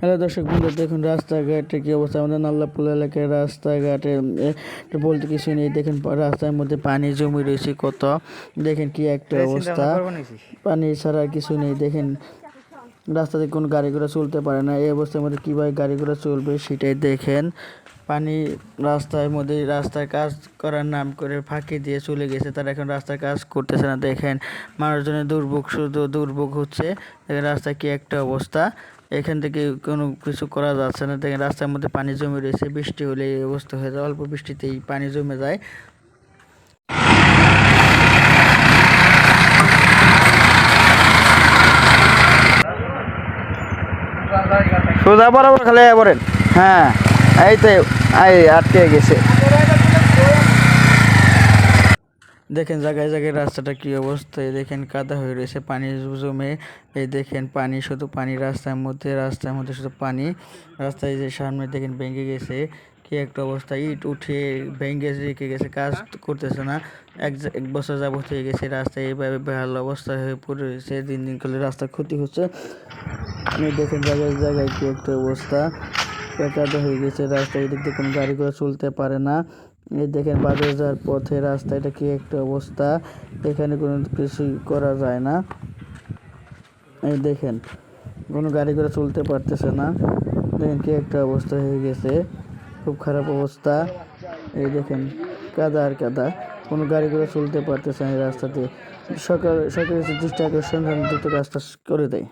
Hello দর্শক বন্ধু, দেখুন রাস্তাঘাটে কি অবস্থা। আমাদের নাল্লাপুর এলাকায় রাস্তাঘাটে বলতে কিছু নেই। দেখেন রাস্তার মধ্যে পানি জমে রয়েছে কত, দেখেন কি একটা অবস্থা। পানি ছাড়া কিছু নেই। দেখেন রাস্তাতে কোনো গাড়ি ঘোড়া চলতে পারে না। এই অবস্থার মধ্যে কীভাবে গাড়ি ঘোড়া চলবে সেটাই দেখেন। পানি রাস্তার মধ্যে, রাস্তার কাজ করার নাম করে ফাঁকি দিয়ে চলে গেছে। তারা এখন রাস্তার কাজ করতেছে না। দেখেন মানুষজনের দুর্ভোগ, শুধু দুর্ভোগ হচ্ছে। দেখেন রাস্তায় কি একটা অবস্থা, এখান থেকে কোনো কিছু করা যাচ্ছে না। দেখেন রাস্তার মধ্যে পানি জমে রয়েছে। বৃষ্টি হলে এই অবস্থা হয়ে যায়, অল্প বৃষ্টিতেই পানি জমে যায়। সোজা বরাবর খালি বলেন। হ্যাঁ, এই তো এই আটকে গেছে। দেখেন জায়গায় জায়গায় রাস্তাটা কি অবস্থায়, দেখেন কাদা হয়ে রয়েছে পানি জমে। এই দেখেন পানি, শুধু পানি রাস্তার মধ্যে শুধু পানি। রাস্তায় যে সামনে দেখেন ভেঙে গেছে, কি একটা অবস্থা। ইট উঠে ভেঙে রেখে গেছে, কাজ করতেছে না। এক বছর যাবত হয়ে গেছে রাস্তায় এইভাবে বেহাল অবস্থা হয়ে পড়ে রয়েছে। দিন দিন করে রাস্তার ক্ষতি হচ্ছে। দেখেন জায়গায় জায়গায় কি একটা অবস্থা, কাদা হয়ে গেছে রাস্তায়। এদিক দিয়ে কোনো গাড়ি ঘোড়া চলতে পারে না। এই দেখেন বাজারে যাওয়ার পথে রাস্তা, এটা কি একটা অবস্থা। এখানে কোনো কিছুই করা যায় না। এই দেখেন কোনো গাড়ি ঘোড়া চলতে পারতেছে না। দেখেন কি একটা অবস্থা হয়ে গেছে, খুব খারাপ অবস্থা। এই দেখেন কাদা আর কাদা, কোনো গাড়ি ঘোড়া চলতে পারতেছে না এই রাস্তাতে। সরকার দৃষ্টি আকর্ষণ দ্রুত কাজটা করে দেয়।